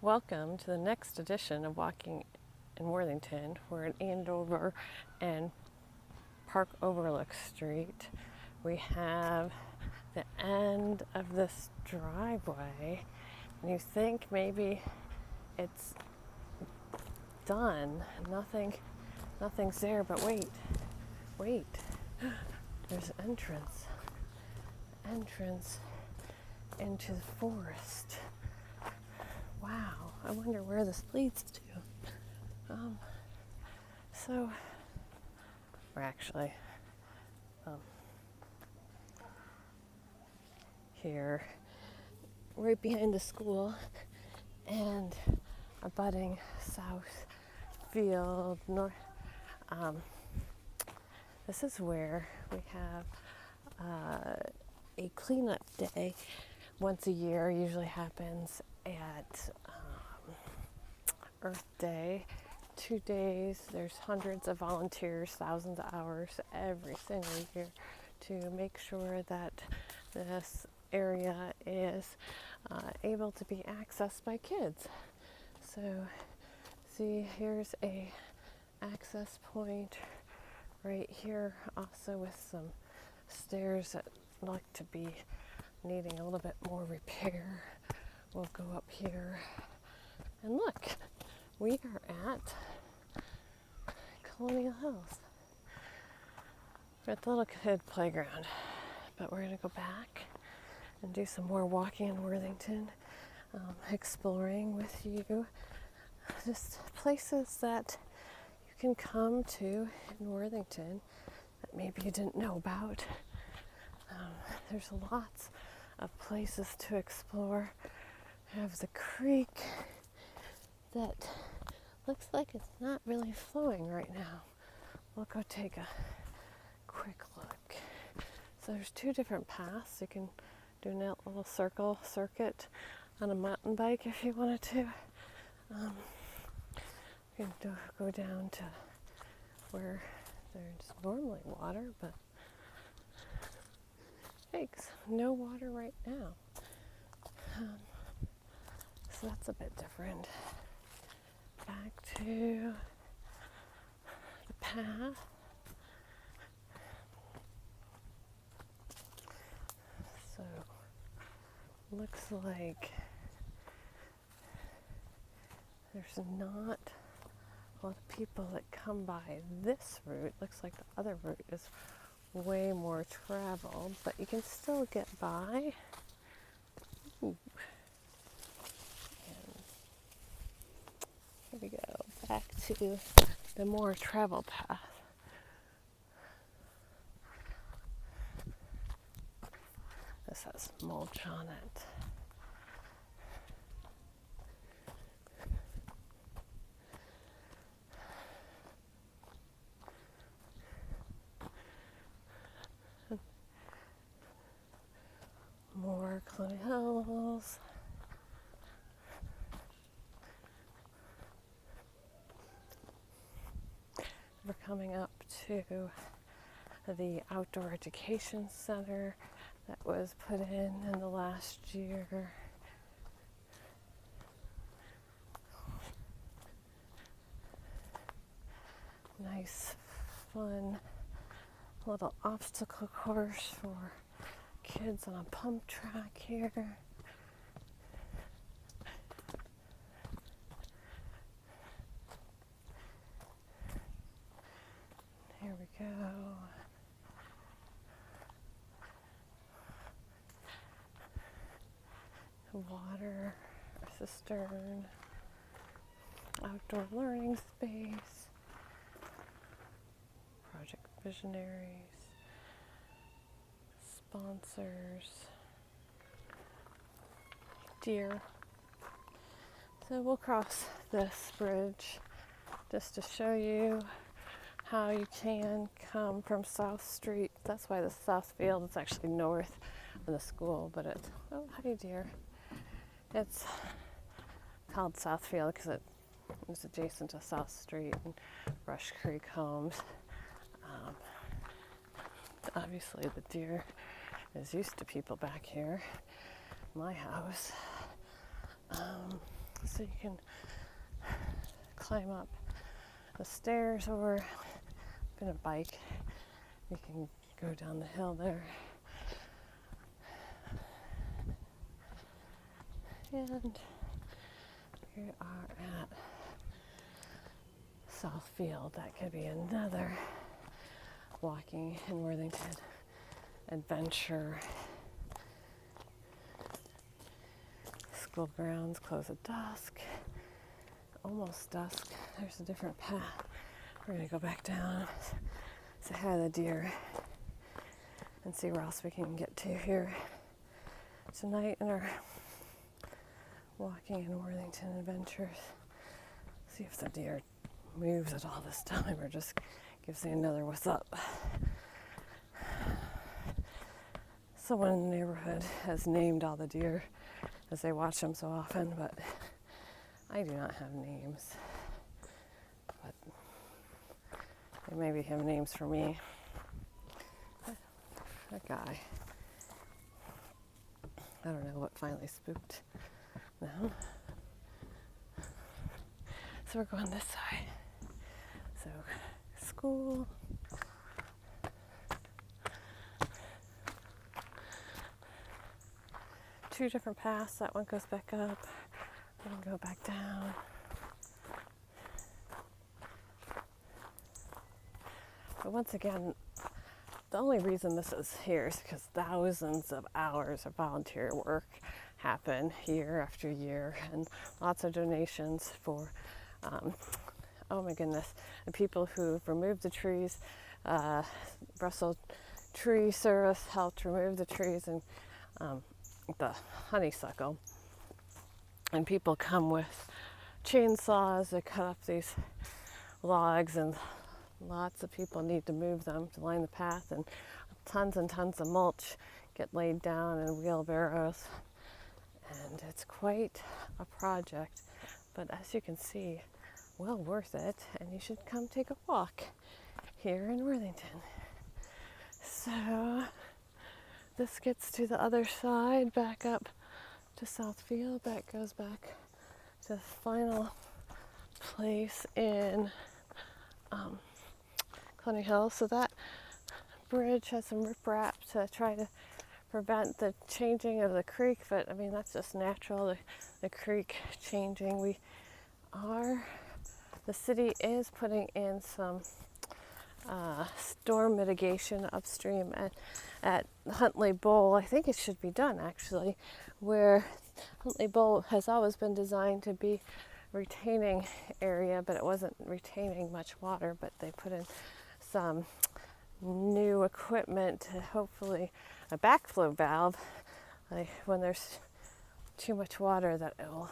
Welcome to the next edition of Walking in Worthington. We're in Andover and Park Overlook Street. We have the end of this driveway, and you think maybe it's done. Nothing's there, but wait. There's an entrance into the forest. Wow, I wonder where this leads to. So we're actually here right behind the school and abutting south field north. This is where we have a cleanup day once a year. Usually happens at Earth Day. 2 days. There's hundreds of volunteers, thousands of hours every single year to make sure that this area is able to be accessed by kids. So see, here's a access point right here, also with some stairs that look to be needing a little bit more repair. We'll go up here and look, we are at Colonial Hills. We're at the little kid playground, but we're going to go back and do some more walking in Worthington, exploring with you just places that you can come to in Worthington that maybe you didn't know about. There's lots of places to explore. We have the creek that looks like it's not really flowing right now. We'll go take a quick look. So there's 2 different paths. You can do a little circuit on a mountain bike if you wanted to. You can go down to where there's normally water, but yikes, no water right now. So that's a bit different. Back to the path. So looks like there's not a lot of people that come by this route. Looks like the other route is way more traveled, but you can still get by. Ooh. Here we go, back to the more traveled path. This has mulch on it. More Colonial Hills. We're coming up to the outdoor education center that was put in the last year. Nice, fun little obstacle course for kids on a pump track here. Here we go. Water, a cistern, outdoor learning space, project visionaries, sponsors, deer. So we'll cross this bridge just to show you how you can come from South Street. That's why the South Field is actually north of the school, but it's, oh, hi dear. It's called South Field because it is adjacent to South Street and Rush Creek homes. Obviously the deer is used to people back here, my house. so you can climb up the stairs, or in a bike you can go down the hill there. And we are at Southfield. That could be another walking in Worthington adventure. School grounds close at dusk. Almost dusk. There's a different path. We're going to go back down, say hi to the deer, and see where else we can get to here tonight in our walking in Worthington adventures. See if the deer moves at all this time or just gives me another what's up. Someone in the neighborhood has named all the deer as they watch them so often, but I do not have names. But they maybe have names for me. That guy. I don't know what finally spooked them. So we're going this side. So school. Two different paths. That one goes back up. We can go back down. But once again, the only reason this is here is because thousands of hours of volunteer work happen year after year, and lots of donations for, oh my goodness, the people who removed the trees. Brussels Tree Service helped remove the trees and the honeysuckle. And people come with chainsaws to cut up these logs, and lots of people need to move them to line the path, and tons of mulch get laid down in wheelbarrows. And it's quite a project, but as you can see, well worth it, and you should come take a walk here in Worthington. So this gets to the other side, back up to Southfield. That goes back to the final place in Colonial Hills. So that bridge has some riprap to try to prevent the changing of the creek, but I mean that's just natural, the creek changing. The city is putting in some storm mitigation upstream at Huntley Bowl. I think it should be done actually, where Huntley Bowl has always been designed to be a retaining area, but it wasn't retaining much water, but they put in some new equipment to hopefully a backflow valve, like when there's too much water, that it will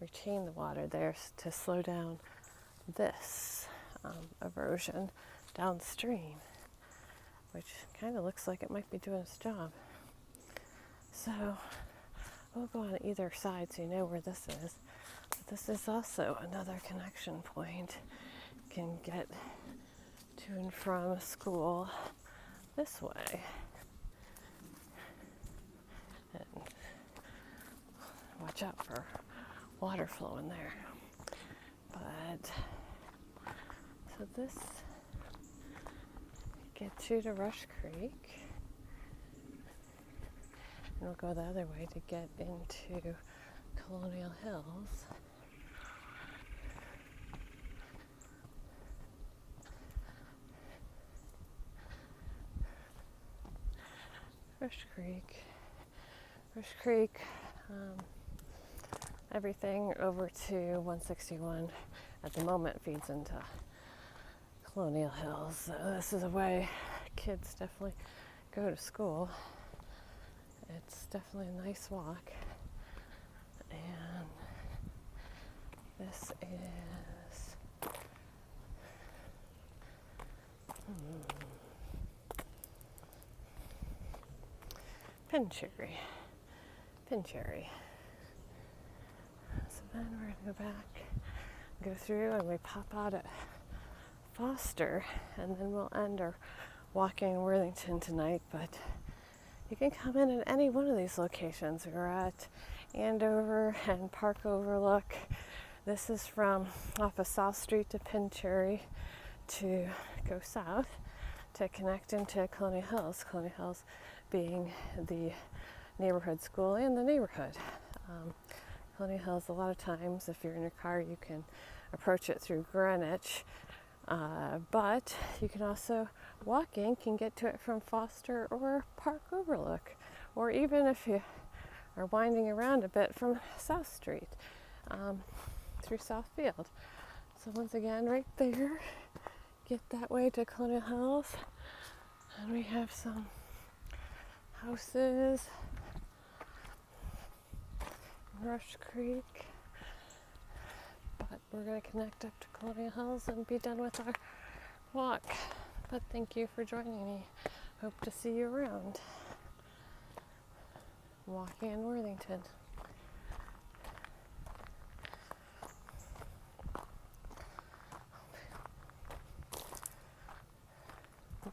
retain the water there to slow down this erosion downstream, which kind of looks like it might be doing its job. So we'll go on either side so you know where this is. But this is also another connection point. You can get to and from school this way. And watch out for water flow in there. But so this gets you to Rush Creek, and we'll go the other way to get into Colonial Hills. Rush Creek, everything over to 161 at the moment feeds into Colonial Hills. So this is a way kids definitely go to school. It's definitely a nice walk. And this is Pincherry. So then we're going to go back, go through, and we pop out at Foster, and then we'll end our walking in Worthington tonight. But you can come in at any one of these locations. We're at Andover and Park Overlook. This is from off of South Street to Pincherry to go south to connect into Colonial Hills. Colonial Hills being the neighborhood school and the neighborhood. Colonial Hills, a lot of times, if you're in your car, you can approach it through Greenwich, but you can also, walking, can get to it from Foster or Park Overlook, or even if you are winding around a bit from South Street through Southfield. So once again, right there, get that way to Colonial Hills, and we have some houses, Rush Creek, but we're going to connect up to Colonial Hills and be done with our walk. But thank you for joining me. Hope to see you around. Walking in Worthington.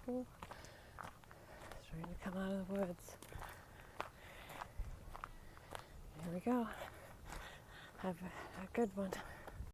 Trying to come out of the woods. Here we go. Have a good one.